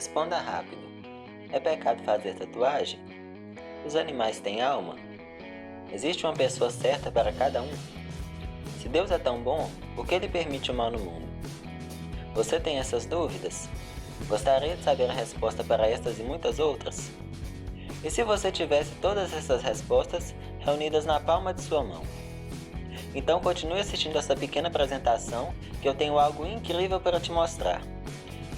Responda rápido. É pecado fazer tatuagem? Os animais têm alma? Existe uma pessoa certa para cada um? Se Deus é tão bom, por que Ele permite o mal no mundo? Você tem essas dúvidas? Gostaria de saber a resposta para estas e muitas outras? E se você tivesse todas essas respostas reunidas na palma de sua mão? Então continue assistindo essa pequena apresentação que eu tenho algo incrível para te mostrar.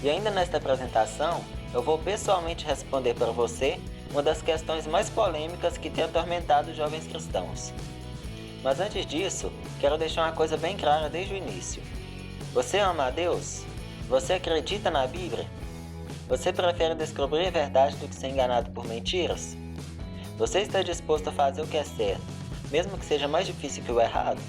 E ainda nesta apresentação, eu vou pessoalmente responder para você uma das questões mais polêmicas que tem atormentado os jovens cristãos. Mas antes disso, quero deixar uma coisa bem clara desde o início. Você ama a Deus? Você acredita na Bíblia? Você prefere descobrir a verdade do que ser enganado por mentiras? Você está disposto a fazer o que é certo, mesmo que seja mais difícil que o errado?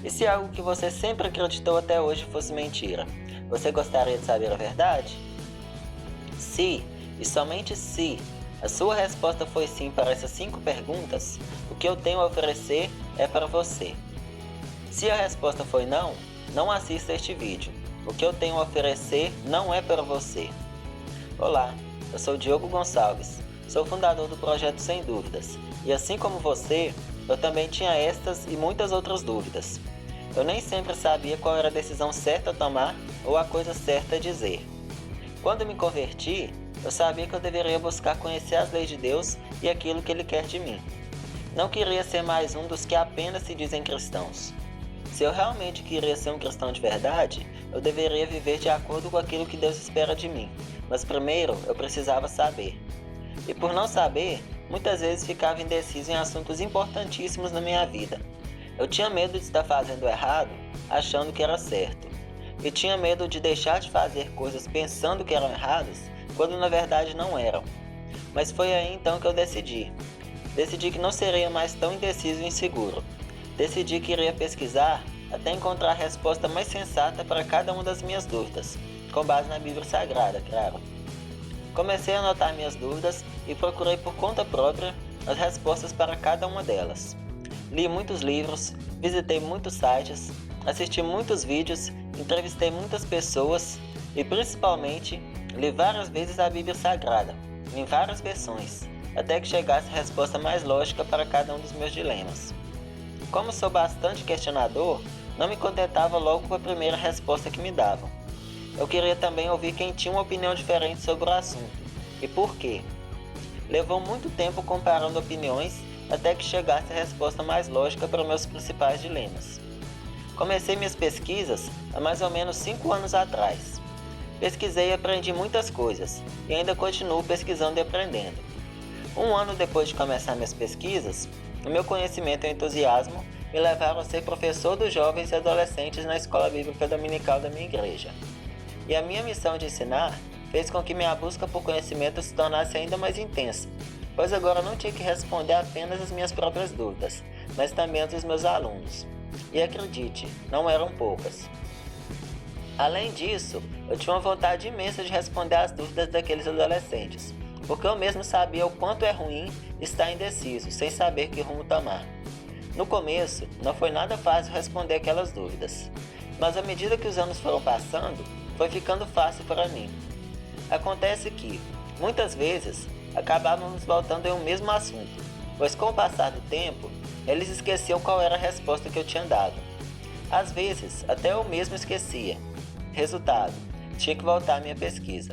E se algo que você sempre acreditou até hoje fosse mentira, você gostaria de saber a verdade? Se, e somente se, a sua resposta foi sim para essas 5 perguntas, o que eu tenho a oferecer é para você. Se a resposta foi não, não assista este vídeo. O que eu tenho a oferecer não é para você. Olá, eu sou Diogo Gonçalves, sou fundador do Projeto Sem Dúvidas, e assim como você, eu também tinha estas e muitas outras dúvidas. Eu nem sempre sabia qual era a decisão certa a tomar ou a coisa certa a dizer. Quando me converti, eu sabia que eu deveria buscar conhecer as leis de Deus e aquilo que Ele quer de mim. Não queria ser mais um dos que apenas se dizem cristãos. Se eu realmente queria ser um cristão de verdade, eu deveria viver de acordo com aquilo que Deus espera de mim. Mas primeiro, eu precisava saber. E por não saber, muitas vezes ficava indeciso em assuntos importantíssimos na minha vida. Eu tinha medo de estar fazendo errado, achando que era certo. E tinha medo de deixar de fazer coisas pensando que eram erradas, quando na verdade não eram. Mas foi aí então que eu decidi. Decidi que não seria mais tão indeciso e inseguro. Decidi que iria pesquisar até encontrar a resposta mais sensata para cada uma das minhas dúvidas, com base na Bíblia Sagrada, claro. Comecei a anotar minhas dúvidas e procurei por conta própria as respostas para cada uma delas. Li muitos livros, visitei muitos sites, assisti muitos vídeos, entrevistei muitas pessoas e principalmente li várias vezes a Bíblia Sagrada, em várias versões, até que chegasse a resposta mais lógica para cada um dos meus dilemas. Como sou bastante questionador, não me contentava logo com a primeira resposta que me davam. Eu queria também ouvir quem tinha uma opinião diferente sobre o assunto. E por quê? Levou muito tempo comparando opiniões até que chegasse a resposta mais lógica para meus principais dilemas. Comecei minhas pesquisas há mais ou menos 5 anos atrás. Pesquisei e aprendi muitas coisas, e ainda continuo pesquisando e aprendendo. 1 ano depois de começar minhas pesquisas, o meu conhecimento e entusiasmo me levaram a ser professor dos jovens e adolescentes na escola bíblica dominical da minha igreja. E a minha missão de ensinar fez com que minha busca por conhecimento se tornasse ainda mais intensa, pois agora não tinha que responder apenas as minhas próprias dúvidas, mas também as dos meus alunos. E acredite, não eram poucas. Além disso, eu tinha uma vontade imensa de responder às dúvidas daqueles adolescentes, porque eu mesmo sabia o quanto é ruim estar indeciso, sem saber que rumo tomar. No começo, não foi nada fácil responder aquelas dúvidas, mas à medida que os anos foram passando, foi ficando fácil para mim. Acontece que, muitas vezes, acabávamos voltando em um mesmo assunto, pois com o passar do tempo, eles esqueciam qual era a resposta que eu tinha dado. Às vezes, até eu mesmo esquecia. Resultado, tinha que voltar à minha pesquisa.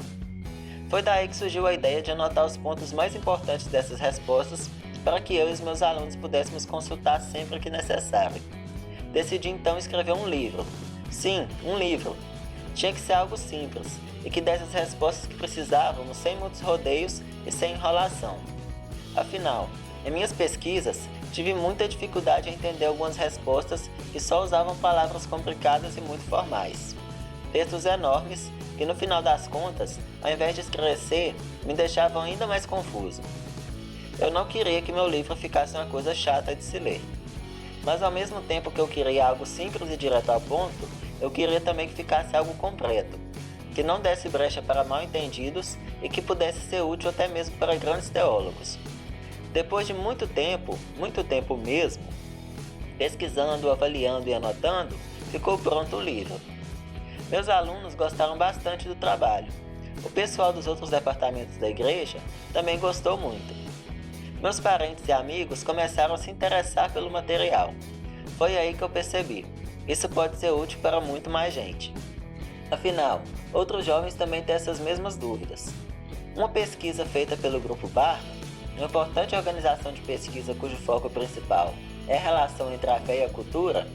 Foi daí que surgiu a ideia de anotar os pontos mais importantes dessas respostas para que eu e os meus alunos pudéssemos consultar sempre que necessário. Decidi então escrever um livro. Sim, um livro. Tinha que ser algo simples e que desse as respostas que precisávamos sem muitos rodeios e sem enrolação. Afinal, em minhas pesquisas, tive muita dificuldade em entender algumas respostas que só usavam palavras complicadas e muito formais. Textos enormes que no final das contas, ao invés de esclarecer, me deixavam ainda mais confuso. Eu não queria que meu livro ficasse uma coisa chata de se ler. Mas ao mesmo tempo que eu queria algo simples e direto ao ponto, eu queria também que ficasse algo completo, que não desse brecha para mal-entendidos e que pudesse ser útil até mesmo para grandes teólogos. Depois de muito tempo mesmo, pesquisando, avaliando e anotando, ficou pronto o livro. Meus alunos gostaram bastante do trabalho. O pessoal dos outros departamentos da igreja também gostou muito. Meus parentes e amigos começaram a se interessar pelo material. Foi aí que eu percebi: isso pode ser útil para muito mais gente. Afinal, outros jovens também têm essas mesmas dúvidas. Uma pesquisa feita pelo Grupo Barna, uma importante organização de pesquisa cujo foco principal é a relação entre a fé e a cultura,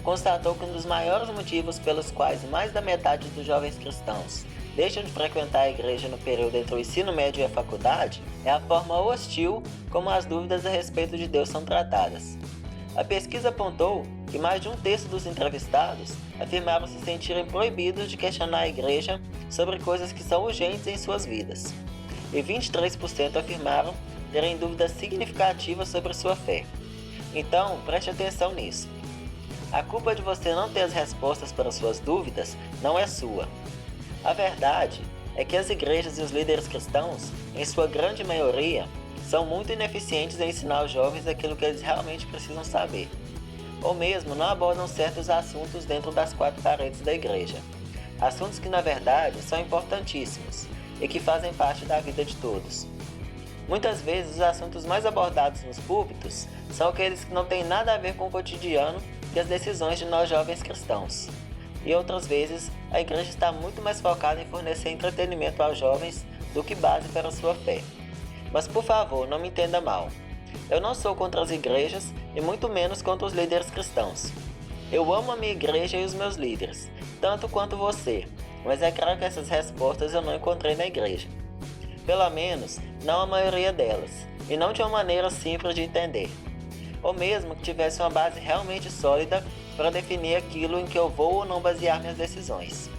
constatou que um dos maiores motivos pelos quais mais da metade dos jovens cristãos deixam de frequentar a igreja no período entre o ensino médio e a faculdade é a forma hostil como as dúvidas a respeito de Deus são tratadas. A pesquisa apontou que mais de um terço dos entrevistados afirmaram se sentirem proibidos de questionar a igreja sobre coisas que são urgentes em suas vidas, e 23% afirmaram terem dúvidas significativas sobre sua fé. Então, preste atenção nisso. A culpa de você não ter as respostas para suas dúvidas não é sua. A verdade é que as igrejas e os líderes cristãos, em sua grande maioria, são muito ineficientes em ensinar os jovens aquilo que eles realmente precisam saber, ou mesmo não abordam certos assuntos dentro das quatro paredes da igreja. Assuntos que, na verdade, são importantíssimos e que fazem parte da vida de todos. Muitas vezes, os assuntos mais abordados nos púlpitos são aqueles que não têm nada a ver com o cotidiano e as decisões de nós jovens cristãos. E outras vezes, a igreja está muito mais focada em fornecer entretenimento aos jovens do que base para a sua fé. Mas, por favor, não me entenda mal. Eu não sou contra as igrejas e muito menos contra os líderes cristãos. Eu amo a minha igreja e os meus líderes, tanto quanto você, mas é claro que essas respostas eu não encontrei na igreja. Pelo menos, não a maioria delas, e não de uma maneira simples de entender. Ou mesmo que tivesse uma base realmente sólida para definir aquilo em que eu vou ou não basear minhas decisões.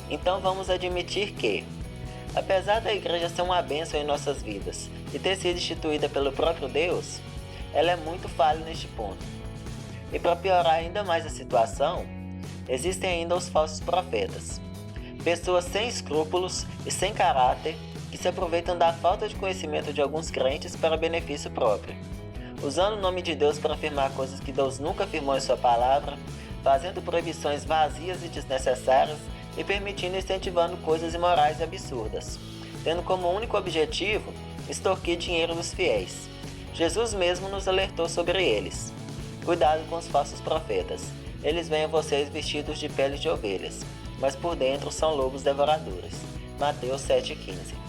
Então vamos admitir que, apesar da igreja ser uma bênção em nossas vidas e ter sido instituída pelo próprio Deus, ela é muito falha neste ponto. E para piorar ainda mais a situação, existem ainda os falsos profetas. Pessoas sem escrúpulos e sem caráter que se aproveitam da falta de conhecimento de alguns crentes para benefício próprio, usando o nome de Deus para afirmar coisas que Deus nunca afirmou em sua palavra, fazendo proibições vazias e desnecessárias e permitindo e incentivando coisas imorais e absurdas, tendo como único objetivo extorquir dinheiro dos fiéis. Jesus mesmo nos alertou sobre eles. Cuidado com os falsos profetas. Eles vêm a vocês vestidos de peles de ovelhas, mas por dentro são lobos devoradores. Mateus 7,15.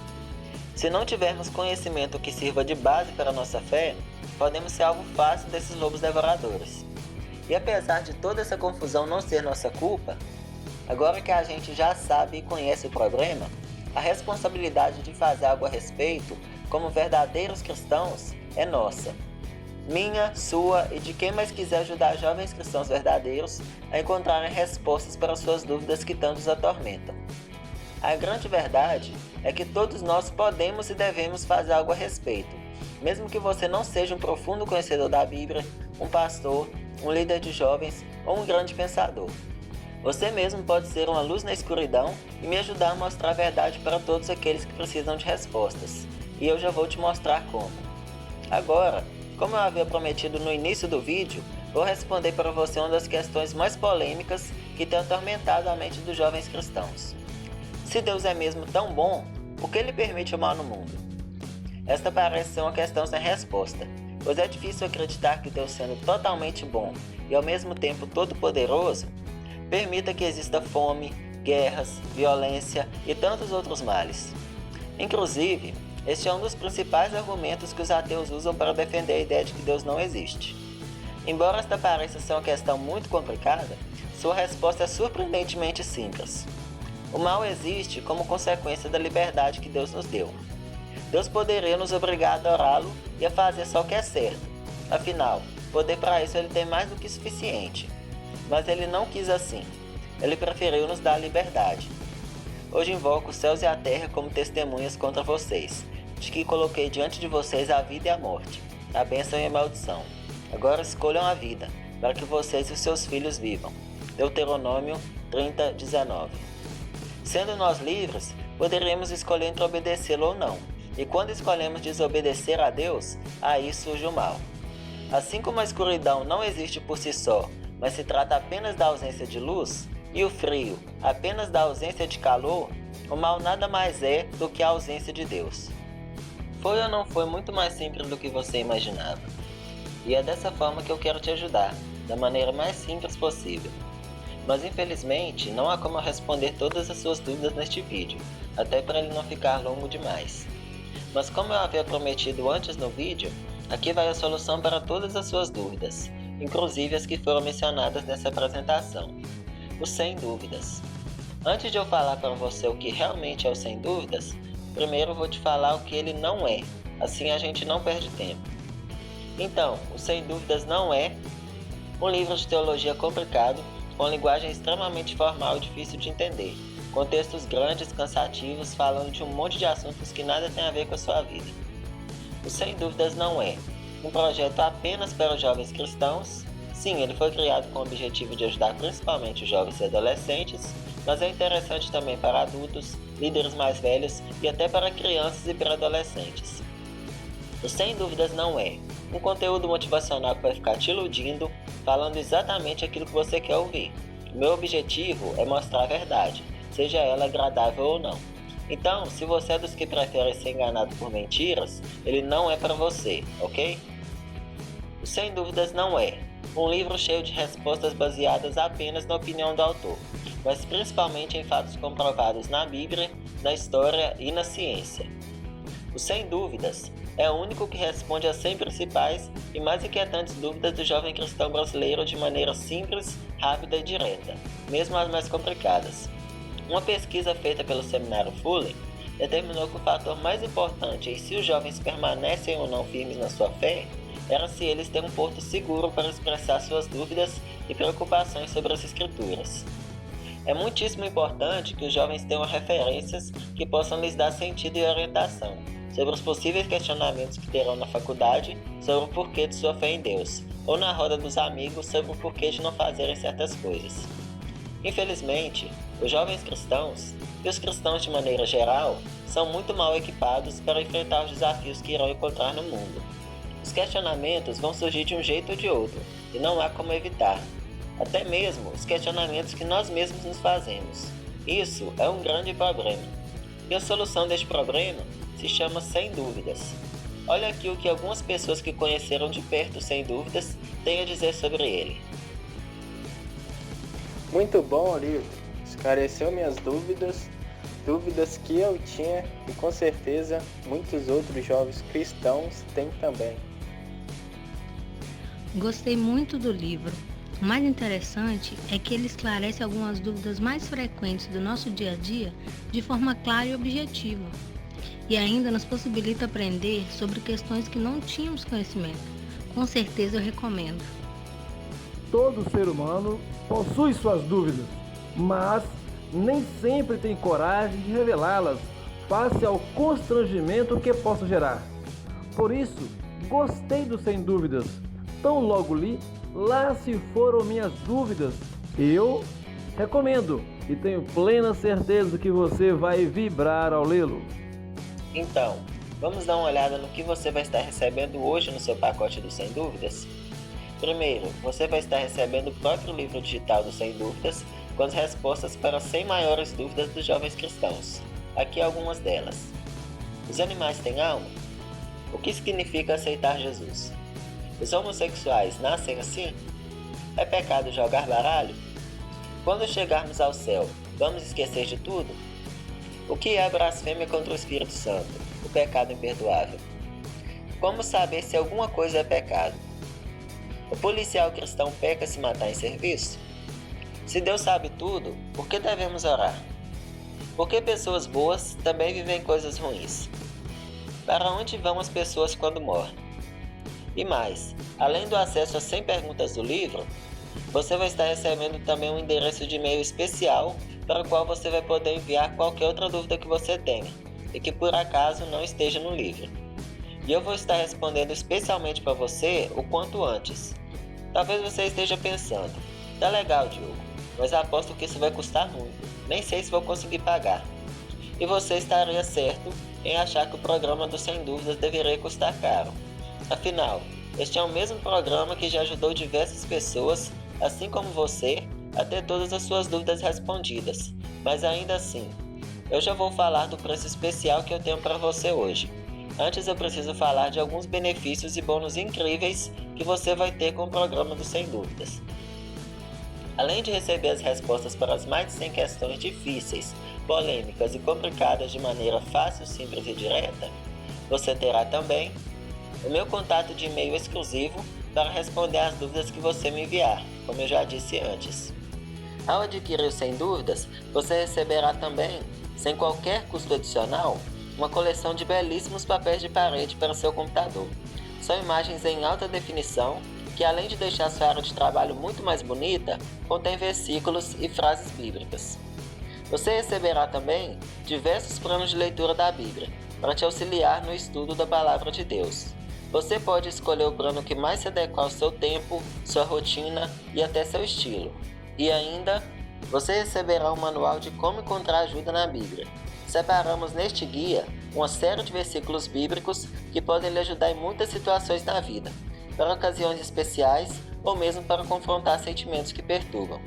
Se não tivermos conhecimento que sirva de base para a nossa fé, podemos ser algo fácil desses lobos devoradores. E apesar de toda essa confusão não ser nossa culpa, agora que a gente já sabe e conhece o problema, a responsabilidade de fazer algo a respeito, como verdadeiros cristãos, é nossa. Minha, sua e de quem mais quiser ajudar jovens cristãos verdadeiros a encontrarem respostas para suas dúvidas que tanto os atormentam. A grande verdade é que todos nós podemos e devemos fazer algo a respeito, mesmo que você não seja um profundo conhecedor da Bíblia, um pastor, um líder de jovens ou um grande pensador. Você mesmo pode ser uma luz na escuridão e me ajudar a mostrar a verdade para todos aqueles que precisam de respostas. E eu já vou te mostrar como. Agora, como eu havia prometido no início do vídeo, vou responder para você uma das questões mais polêmicas que tem atormentado a mente dos jovens cristãos. Se Deus é mesmo tão bom, por que Ele permite o mal no mundo? Esta parece ser uma questão sem resposta, pois é difícil acreditar que Deus, sendo totalmente bom e ao mesmo tempo todo-poderoso, permita que exista fome, guerras, violência e tantos outros males. Inclusive, este é um dos principais argumentos que os ateus usam para defender a ideia de que Deus não existe. Embora esta pareça ser uma questão muito complicada, sua resposta é surpreendentemente simples. O mal existe como consequência da liberdade que Deus nos deu. Deus poderia nos obrigar a adorá-lo e a fazer só o que é certo. Afinal, poder para isso Ele tem mais do que suficiente. Mas Ele não quis assim. Ele preferiu nos dar a liberdade. Hoje invoco os céus e a terra como testemunhas contra vocês, de que coloquei diante de vocês a vida e a morte, a bênção e a maldição. Agora escolham a vida, para que vocês e os seus filhos vivam. Deuteronômio 30:19. Sendo nós livres, poderíamos escolher entre obedecê-lo ou não. E quando escolhemos desobedecer a Deus, aí surge o mal. Assim como a escuridão não existe por si só, mas se trata apenas da ausência de luz, e o frio apenas da ausência de calor, O mal nada mais é do que a ausência de Deus. Foi ou não foi muito mais simples do que você imaginava? E é dessa forma que eu quero te ajudar, da maneira mais simples possível. Mas infelizmente não há como eu responder todas as suas dúvidas neste vídeo, até para ele não ficar longo demais. Mas como eu havia prometido antes no vídeo, aqui vai a solução para todas as suas dúvidas, inclusive as que foram mencionadas nessa apresentação. O sem dúvidas. Antes de eu falar para você o que realmente é o sem dúvidas, primeiro eu vou te falar o que ele não é, assim a gente não perde tempo. Então, o sem dúvidas não é um livro de teologia complicado, com linguagem extremamente formal e difícil de entender, com textos grandes, cansativos, falando de um monte de assuntos que nada tem a ver com a sua vida. O sem dúvidas não é um projeto apenas para os jovens cristãos. Sim, ele foi criado com o objetivo de ajudar principalmente os jovens e adolescentes, mas é interessante também para adultos, líderes mais velhos e até para crianças e pré-adolescentes. O sem dúvidas não é um conteúdo motivacional que vai ficar te iludindo, falando exatamente aquilo que você quer ouvir. O meu objetivo é mostrar a verdade, seja ela agradável ou não. Então, se você é dos que preferem ser enganado por mentiras, ele não é para você, ok? O sem dúvidas não é um livro cheio de respostas baseadas apenas na opinião do autor, mas principalmente em fatos comprovados na Bíblia, na história e na ciência. O sem dúvidas é o único que responde às 100 principais e mais inquietantes dúvidas do jovem cristão brasileiro de maneira simples, rápida e direta, mesmo as mais complicadas. Uma pesquisa feita pelo Seminário Fuller determinou que o fator mais importante em se os jovens permanecem ou não firmes na sua fé era se eles têm um porto seguro para expressar suas dúvidas e preocupações sobre as Escrituras. É muitíssimo importante que os jovens tenham referências que possam lhes dar sentido e orientação sobre os possíveis questionamentos que terão na faculdade sobre o porquê de sua fé em Deus, ou na roda dos amigos sobre o porquê de não fazerem certas coisas. Infelizmente, os jovens cristãos, e os cristãos de maneira geral, são muito mal equipados para enfrentar os desafios que irão encontrar no mundo. Os questionamentos vão surgir de um jeito ou de outro, e não há como evitar. Até mesmo os questionamentos que nós mesmos nos fazemos. Isso é um grande problema. E a solução deste problema se chama sem dúvidas. Olha aqui o que algumas pessoas que conheceram de perto sem dúvidas têm a dizer sobre ele. Muito bom o livro, esclareceu minhas dúvidas que eu tinha e com certeza muitos outros jovens cristãos têm também. Gostei muito do livro. O mais interessante é que ele esclarece algumas dúvidas mais frequentes do nosso dia a dia de forma clara e objetiva. E ainda nos possibilita aprender sobre questões que não tínhamos conhecimento. Com certeza eu recomendo. Todo ser humano possui suas dúvidas, mas nem sempre tem coragem de revelá-las face ao constrangimento que possa gerar. Por isso, gostei do Sem Dúvidas. Tão logo li, lá se foram minhas dúvidas. Eu recomendo e tenho plena certeza que você vai vibrar ao lê-lo. Então, vamos dar uma olhada no que você vai estar recebendo hoje no seu pacote do Sem Dúvidas? Primeiro, você vai estar recebendo o próprio livro digital do Sem Dúvidas, com as respostas para as 100 maiores dúvidas dos jovens cristãos. Aqui algumas delas. Os animais têm alma? O que significa aceitar Jesus? Os homossexuais nascem assim? É pecado jogar baralho? Quando chegarmos ao céu, vamos esquecer de tudo? O que é a blasfêmia contra o Espírito Santo? O pecado imperdoável? Como saber se alguma coisa é pecado? O policial cristão peca se matar em serviço? Se Deus sabe tudo, por que devemos orar? Por que pessoas boas também vivem coisas ruins? Para onde vão as pessoas quando morrem? E mais, além do acesso às 100 perguntas do livro, você vai estar recebendo também um endereço de e-mail especial para o qual você vai poder enviar qualquer outra dúvida que você tenha e que por acaso não esteja no livro. E eu vou estar respondendo especialmente para você o quanto antes. Talvez você esteja pensando, tá legal, Diogo, mas aposto que isso vai custar muito, nem sei se vou conseguir pagar. E você estaria certo em achar que o programa do Sem Dúvidas deveria custar caro. Afinal, este é o mesmo programa que já ajudou diversas pessoas, assim como você, a ter todas as suas dúvidas respondidas. Mas ainda assim, eu já vou falar do preço especial que eu tenho para você hoje. Antes eu preciso falar de alguns benefícios e bônus incríveis que você vai ter com o programa do Sem Dúvidas. Além de receber as respostas para as mais de 100 questões difíceis, polêmicas e complicadas de maneira fácil, simples e direta, você terá também o meu contato de e-mail exclusivo para responder às dúvidas que você me enviar, como eu já disse antes. Ao adquirir o Sem Dúvidas, você receberá também, sem qualquer custo adicional, uma coleção de belíssimos papéis de parede para o seu computador. São imagens em alta definição que, além de deixar sua área de trabalho muito mais bonita, contém versículos e frases bíblicas. Você receberá também diversos planos de leitura da Bíblia para te auxiliar no estudo da Palavra de Deus. Você pode escolher o plano que mais se adequa ao seu tempo, sua rotina e até seu estilo. E ainda, você receberá um manual de como encontrar ajuda na Bíblia. Separamos neste guia uma série de versículos bíblicos que podem lhe ajudar em muitas situações da vida, para ocasiões especiais ou mesmo para confrontar sentimentos que perturbam.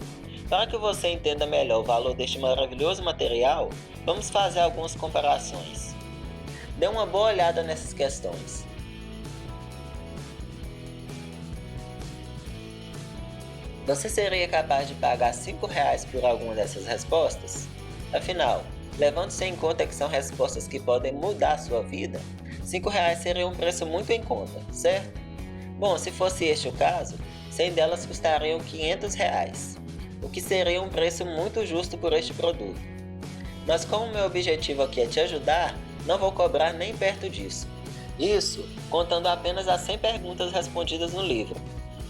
Para que você entenda melhor o valor deste maravilhoso material, vamos fazer algumas comparações. Dê uma boa olhada nessas questões. Você seria capaz de pagar R$5 por alguma dessas respostas? Afinal, levando-se em conta que são respostas que podem mudar a sua vida, R$5 seria um preço muito em conta, certo? Bom, se fosse este o caso, 100 delas custariam R$500, o que seria um preço muito justo por este produto. Mas como meu objetivo aqui é te ajudar, não vou cobrar nem perto disso. Isso contando apenas as 100 perguntas respondidas no livro,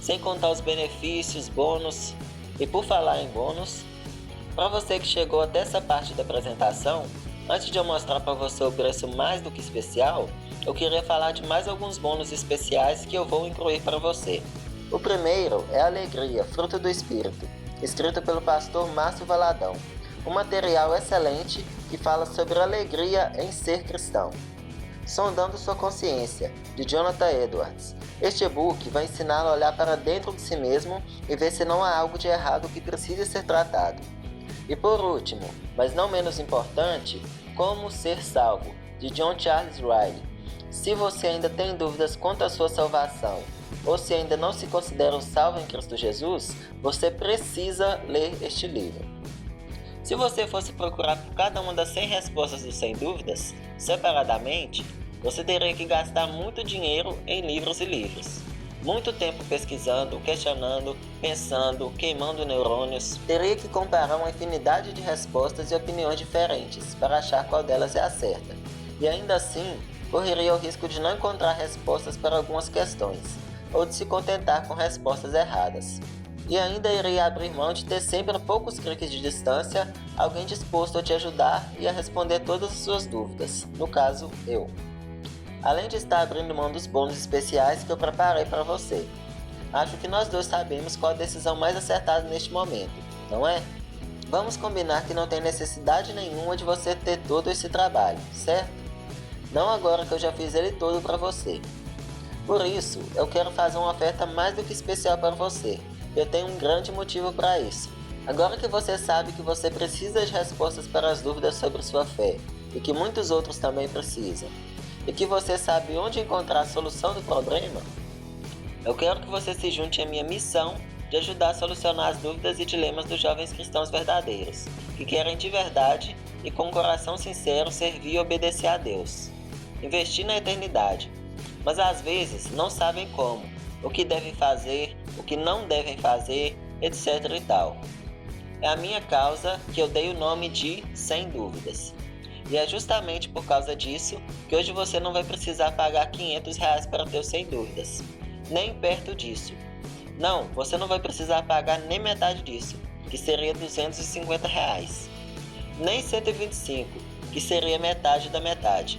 sem contar os benefícios, bônus. E por falar em bônus, para você que chegou até essa parte da apresentação, antes de eu mostrar para você o preço mais do que especial, eu queria falar de mais alguns bônus especiais que eu vou incluir para você. O primeiro é Alegria, Fruto do Espírito, escrito pelo pastor Márcio Valadão. Um material excelente que fala sobre alegria em ser cristão. Sondando Sua Consciência, de Jonathan Edwards. Este e-book vai ensiná-lo a olhar para dentro de si mesmo e ver se não há algo de errado que precise ser tratado. E por último, mas não menos importante, Como Ser Salvo, de John Charles Riley. Se você ainda tem dúvidas quanto à sua salvação, ou se ainda não se considera um salvo em Cristo Jesus, você precisa ler este livro. Se você fosse procurar por cada uma das 100 respostas do Sem Dúvidas, separadamente, você teria que gastar muito dinheiro em livros e livros. Muito tempo pesquisando, questionando, pensando, queimando neurônios. Teria que comparar uma infinidade de respostas e opiniões diferentes para achar qual delas é a certa. E ainda assim, correria o risco de não encontrar respostas para algumas questões, ou de se contentar com respostas erradas. E ainda iria abrir mão de ter sempre a poucos cliques de distância alguém disposto a te ajudar e a responder todas as suas dúvidas, no caso, eu. Além de estar abrindo mão dos bônus especiais que eu preparei para você. Acho que nós dois sabemos qual a decisão mais acertada neste momento, não é? Vamos combinar que não tem necessidade nenhuma de você ter todo esse trabalho, certo? Não agora que eu já fiz ele todo para você. Por isso, eu quero fazer uma oferta mais do que especial para você. Eu tenho um grande motivo para isso. Agora que você sabe que você precisa de respostas para as dúvidas sobre sua fé, e que muitos outros também precisam, e que você sabe onde encontrar a solução do problema, eu quero que você se junte à minha missão de ajudar a solucionar as dúvidas e dilemas dos jovens cristãos verdadeiros, que querem de verdade e com um coração sincero servir e obedecer a Deus. Investir na eternidade, mas às vezes não sabem como, o que devem fazer, o que não devem fazer, etc e tal. É a minha causa que eu dei o nome de Sem Dúvidas. E é justamente por causa disso que hoje você não vai precisar pagar R$500 para ter o Sem Dúvidas. Nem perto disso. Não, você não vai precisar pagar nem metade disso, que seria R$250. Nem 125, que seria metade da metade.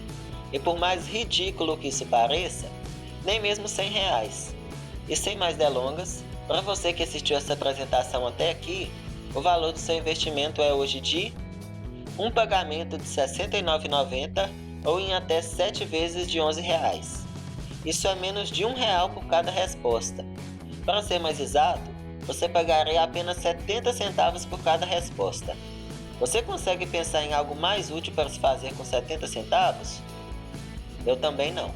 E por mais ridículo que isso pareça, nem mesmo R$100. E sem mais delongas, para você que assistiu essa apresentação até aqui, o valor do seu investimento é hoje de um pagamento de R$ 69,90 ou em até 7 vezes de R$11. Isso é menos de R$1 por cada resposta. Para ser mais exato, você pagaria apenas 70 centavos por cada resposta. Você consegue pensar em algo mais útil para se fazer com 70 centavos? Eu também não.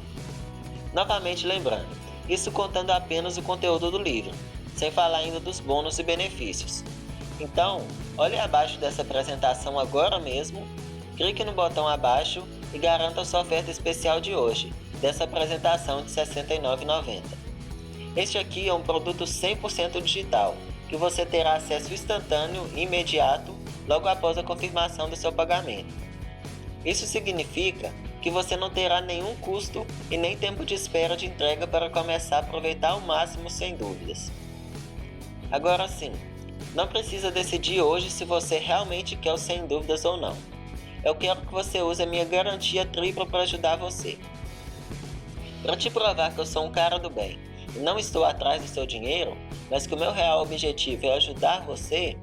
Novamente lembrando, isso contando apenas o conteúdo do livro, sem falar ainda dos bônus e benefícios. Então, olhe abaixo dessa apresentação agora mesmo, clique no botão abaixo e garanta sua oferta especial de hoje, dessa apresentação de R$ 69,90. Este aqui é um produto 100% digital, que você terá acesso instantâneo e imediato logo após a confirmação do seu pagamento. Isso significa que você não terá nenhum custo e nem tempo de espera de entrega para começar a aproveitar ao máximo sem dúvidas. Agora sim, não precisa decidir hoje se você realmente quer o sem dúvidas ou não. Eu quero que você use a minha garantia tripla para ajudar você. Para te provar que eu sou um cara do bem e não estou atrás do seu dinheiro, mas que o meu real objetivo é ajudar você,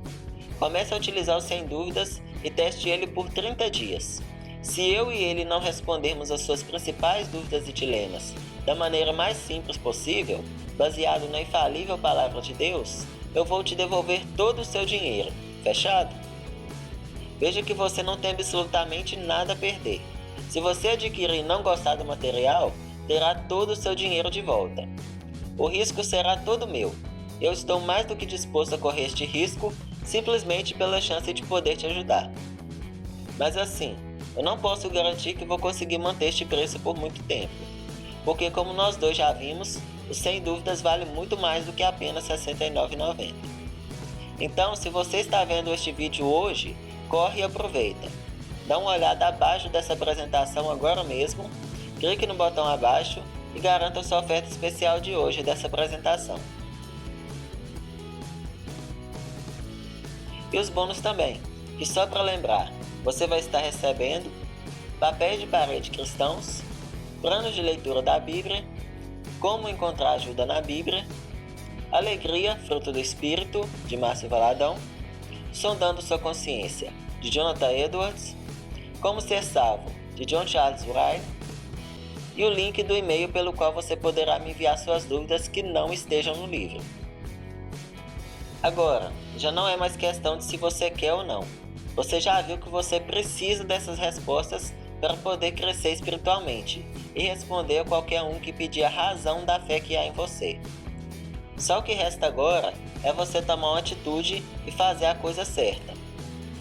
comece a utilizar o sem dúvidas e teste ele por 30 dias. Se eu e ele não respondermos as suas principais dúvidas e dilemas da maneira mais simples possível, baseado na infalível palavra de Deus, eu vou te devolver todo o seu dinheiro. Fechado? Veja que você não tem absolutamente nada a perder. Se você adquirir e não gostar do material, terá todo o seu dinheiro de volta. O risco será todo meu. Eu estou mais do que disposto a correr este risco simplesmente pela chance de poder te ajudar. Mas assim, eu não posso garantir que vou conseguir manter este preço por muito tempo, porque como nós dois já vimos, o sem dúvidas vale muito mais do que apenas R$ 69,90. Então, se você está vendo este vídeo hoje, corre e aproveita. Dá uma olhada abaixo dessa apresentação agora mesmo, clique no botão abaixo e garanta sua oferta especial de hoje dessa apresentação. E os bônus também, que só para lembrar, você vai estar recebendo papéis de parede cristãos, planos de leitura da Bíblia, como encontrar ajuda na Bíblia, Alegria, Fruto do Espírito, de Márcio Valadão, Sondando Sua Consciência, de Jonathan Edwards, Como Ser Salvo, de John Charles Wright, e o link do e-mail pelo qual você poderá me enviar suas dúvidas que não estejam no livro. Agora, já não é mais questão de se você quer ou não. Você já viu que você precisa dessas respostas para poder crescer espiritualmente e responder a qualquer um que pedir a razão da fé que há em você. Só o que resta agora é você tomar uma atitude e fazer a coisa certa.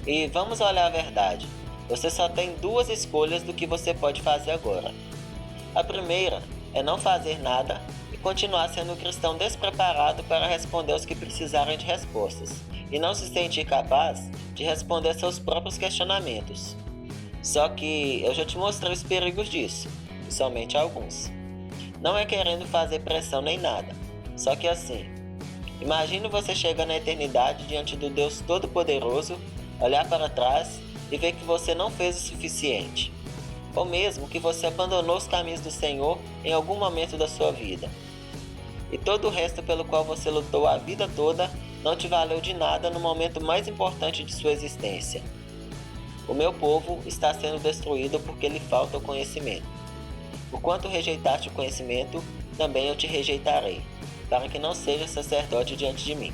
E vamos olhar a verdade. Você só tem duas escolhas do que você pode fazer agora. A primeira é não fazer nada e continuar sendo um cristão despreparado para responder aos que precisarem de respostas e não se sentir capaz de responder seus próprios questionamentos. Só que eu já te mostrei os perigos disso, e somente alguns. Não é querendo fazer pressão nem nada, só que assim, imagine você chegar na eternidade diante do Deus Todo-Poderoso, olhar para trás e ver que você não fez o suficiente, ou mesmo que você abandonou os caminhos do Senhor em algum momento da sua vida. E todo o resto pelo qual você lutou a vida toda não te valeu de nada no momento mais importante de sua existência. O meu povo está sendo destruído porque lhe falta o conhecimento. Porquanto rejeitaste o conhecimento, também eu te rejeitarei, para que não sejas sacerdote diante de mim.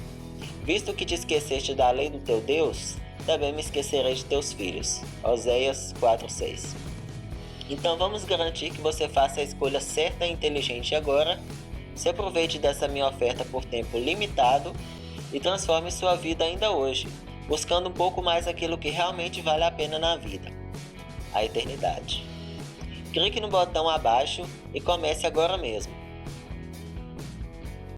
Visto que te esqueceste da lei do teu Deus, também me esquecerei de teus filhos. Oséias 4:6. Então vamos garantir que você faça a escolha certa e inteligente agora, se aproveite dessa minha oferta por tempo limitado e transforme sua vida ainda hoje, buscando um pouco mais aquilo que realmente vale a pena na vida, a eternidade. Clique no botão abaixo e comece agora mesmo.